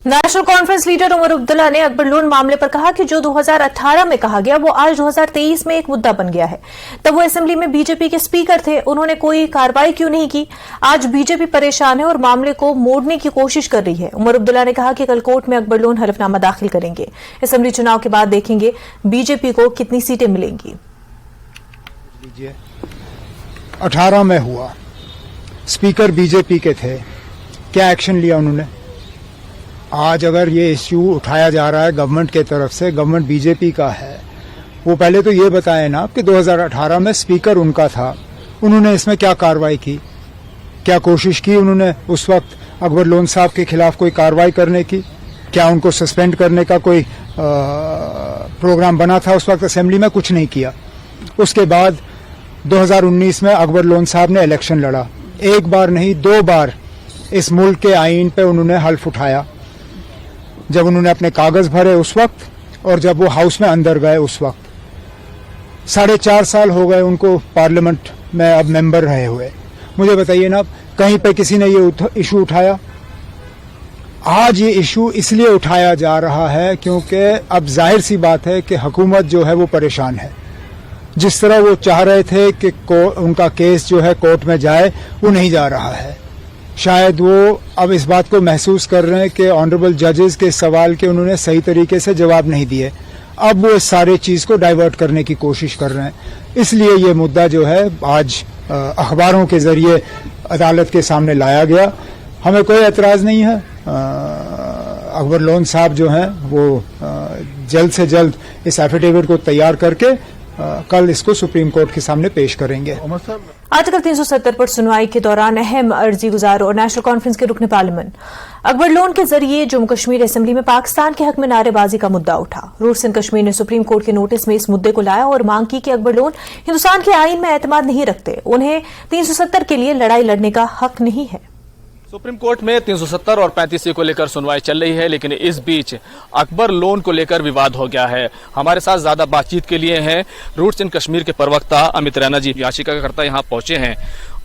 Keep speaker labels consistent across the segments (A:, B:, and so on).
A: National Conference leader Omar Abdullah ने Akbar loan मामले पर कहा कि जो 2018 में कहा गया वो आज 2023 में एक मुद्दा बन गया है। तब वो असेंबली में बीजेपी के स्पीकर थे, उन्होंने कोई कार्रवाई क्यों नहीं की। आज बीजेपी परेशान है और मामले को मोड़ने की कोशिश कर रही है। उमर अब्दुल्ला ने कहा कि कल कोर्ट में अकबर लोन हलफनामा दाखिल करेंगे। असेंबली चुनाव के बाद देखेंगे बीजेपी को कितनी सीटें मिलेंगी।
B: 18 में हुआ, स्पीकर बीजेपी के थे, क्या एक्शन लिया उन्होंने? आज अगर ये इश्यू उठाया जा रहा है गवर्नमेंट के तरफ से, गवर्नमेंट बीजेपी का है, वो पहले तो ये बताए ना कि 2018 में स्पीकर उनका था, उन्होंने इसमें क्या कार्रवाई की, क्या कोशिश की उन्होंने उस वक्त अकबर लोन साहब के खिलाफ कोई कार्रवाई करने की? क्या उनको सस्पेंड करने का कोई प्रोग्राम बना था उस वक्त? असेंबली में कुछ नहीं किया। उसके बाद 2019 में अकबर लोन साहब ने इलेक्शन लड़ा, एक बार नहीं 2 बार इस मुल्क के आईन पे उन्होंने हल्फ उठाया। जब उन्होंने अपने कागज भरे उस वक्त और जब वो हाउस में अंदर गए उस वक्त। 4.5 साल हो गए उनको पार्लियामेंट में अब मेंबर रहे हुए। मुझे बताइए ना, कहीं पे किसी ने ये इशू उठाया? आज ये इशू इसलिए उठाया जा रहा है क्योंकि अब जाहिर सी बात है कि हुकूमत जो है वो परेशान है। जिस तरह वो चाह रहे थे कि उनका केस जो है कोर्ट में जाए, वो नहीं जा रहा है। शायद वो अब इस बात को महसूस कर रहे हैं कि ऑनरेबल जजेस के सवाल के उन्होंने सही तरीके से जवाब नहीं दिए। अब वो इस सारे चीज को डाइवर्ट करने की कोशिश कर रहे हैं। इसलिए ये मुद्दा जो है आज अखबारों के जरिए अदालत के सामने लाया गया। हमें कोई एतराज नहीं है। अकबर लोन साहब जो हैं वो जल्द से जल्द इस एफिडेविट को तैयार करके कल इसको सुप्रीम कोर्ट के सामने पेश करेंगे।
A: आर्टिकल 370 पर सुनवाई के दौरान अहम अर्जी गुजार और नेशनल कॉन्फ्रेंस के रुकन पार्लियामेंट अकबर लोन के जरिए जम्मू कश्मीर असेंबली में पाकिस्तान के हक में नारेबाजी का मुद्दा उठा। रूट्स इन कश्मीर ने सुप्रीम कोर्ट के नोटिस में इस मुद्दे को लाया और मांग की कि अकबर लोन हिंदुस्तान के आईन में एतमाद नहीं रखते, उन्हें 370 के लिए लड़ाई लड़ने का हक नहीं है।
C: सुप्रीम कोर्ट में 370 और 35 को लेकर सुनवाई चल रही है, लेकिन इस बीच अकबर लोन को लेकर विवाद हो गया है। हमारे साथ ज्यादा बातचीत के लिए हैं रूट्स इन कश्मीर के प्रवक्ता अमित रैना जी। याचिकाकर्ता यहाँ पहुंचे हैं,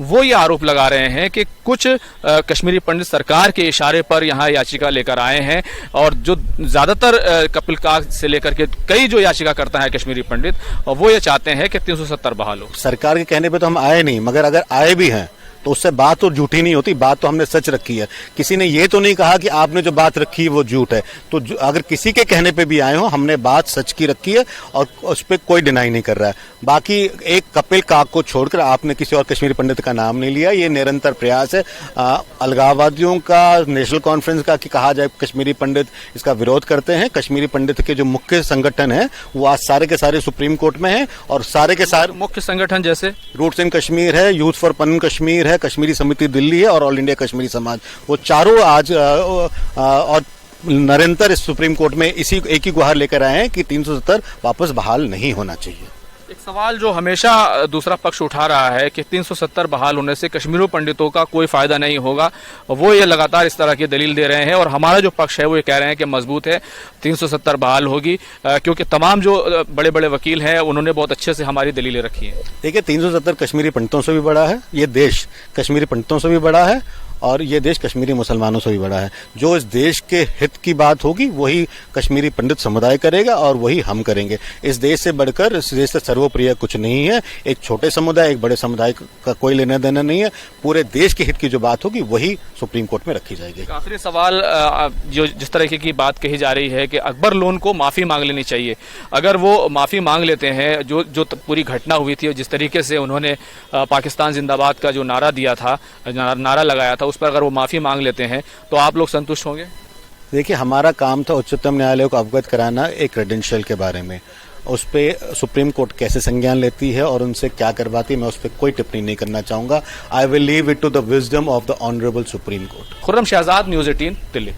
C: वो ये आरोप लगा रहे हैं कि कुछ कश्मीरी पंडित सरकार के इशारे पर यहाँ याचिका लेकर आए हैं और जो ज्यादातर कपिल काग से लेकर के कई जो याचिकाकर्ता है कश्मीरी पंडित, वो ये चाहते हैं कि 370 बहाल हो।
D: सरकार के कहने पे तो हम आए नहीं, मगर अगर आए भी हैं तो उससे बात तो झूठी नहीं होती। बात तो हमने सच रखी है। किसी ने ये तो नहीं कहा कि आपने जो बात रखी है वो झूठ है। तो अगर किसी के कहने पे भी आए हो, हमने बात सच की रखी है और उस पर कोई डिनाई नहीं कर रहा है। बाकी एक कपिल काग को छोड़कर आपने किसी और कश्मीरी पंडित का नाम नहीं लिया। ये निरंतर प्रयास है अलगाववादियों का, नेशनल कॉन्फ्रेंस का, कि कहा जाए कश्मीरी पंडित इसका विरोध करते हैं। कश्मीरी पंडित के जो मुख्य संगठन है वो आज सारे के सारे सुप्रीम कोर्ट में है और सारे के सारे
C: मुख्य संगठन जैसे
D: रूट्स इन कश्मीर है, यूथ फॉर पन कश्मीर है, कश्मीरी समिति दिल्ली है और ऑल इंडिया कश्मीरी समाज, वो चारों आज और निरंतर इस सुप्रीम कोर्ट में इसी एक ही गुहार लेकर आए हैं कि 370 वापस बहाल नहीं होना चाहिए।
C: एक सवाल जो हमेशा दूसरा पक्ष उठा रहा है कि 370 बहाल होने से कश्मीरी पंडितों का कोई फायदा नहीं होगा, वो ये लगातार इस तरह की दलील दे रहे हैं और हमारा जो पक्ष है वो ये कह रहे हैं कि मजबूत है, 370 बहाल होगी, क्योंकि तमाम जो बड़े बड़े वकील हैं उन्होंने बहुत अच्छे से हमारी दलीलें रखी हैं।
D: देखिए, 370 कश्मीरी पंडितों से भी बड़ा है, ये देश कश्मीरी पंडितों से भी बड़ा है और ये देश कश्मीरी मुसलमानों से भी बड़ा है। जो इस देश के हित की बात होगी वही कश्मीरी पंडित समुदाय करेगा और वही हम करेंगे। इस देश से बढ़कर, इस देश से सर्वप्रिय कुछ नहीं है। एक छोटे समुदाय, एक बड़े समुदाय का कोई लेना देना नहीं है। पूरे देश के हित की जो बात होगी वही सुप्रीम कोर्ट में रखी जाएगी।
C: आखिरी सवाल, जो जिस तरीके की बात कही जा रही है कि अकबर लोन को माफी मांग लेनी चाहिए, अगर वो माफी मांग लेते हैं, जो पूरी घटना हुई थी और जिस तरीके से उन्होंने पाकिस्तान जिंदाबाद का जो नारा दिया था, नारा लगाया था, उस पर अगर वो माफी मांग लेते हैं तो आप लोग संतुष्ट होंगे?
D: देखिए, हमारा काम था उच्चतम न्यायालय को अवगत कराना एक क्रेडेंशियल के बारे में। उस पर सुप्रीम कोर्ट कैसे संज्ञान लेती है और उनसे क्या करवाती है, मैं उस पर कोई टिप्पणी नहीं करना चाहूंगा। I will leave it to the wisdom of the honourable Supreme Court.
C: Khurram Shahzad, News 18, Delhi.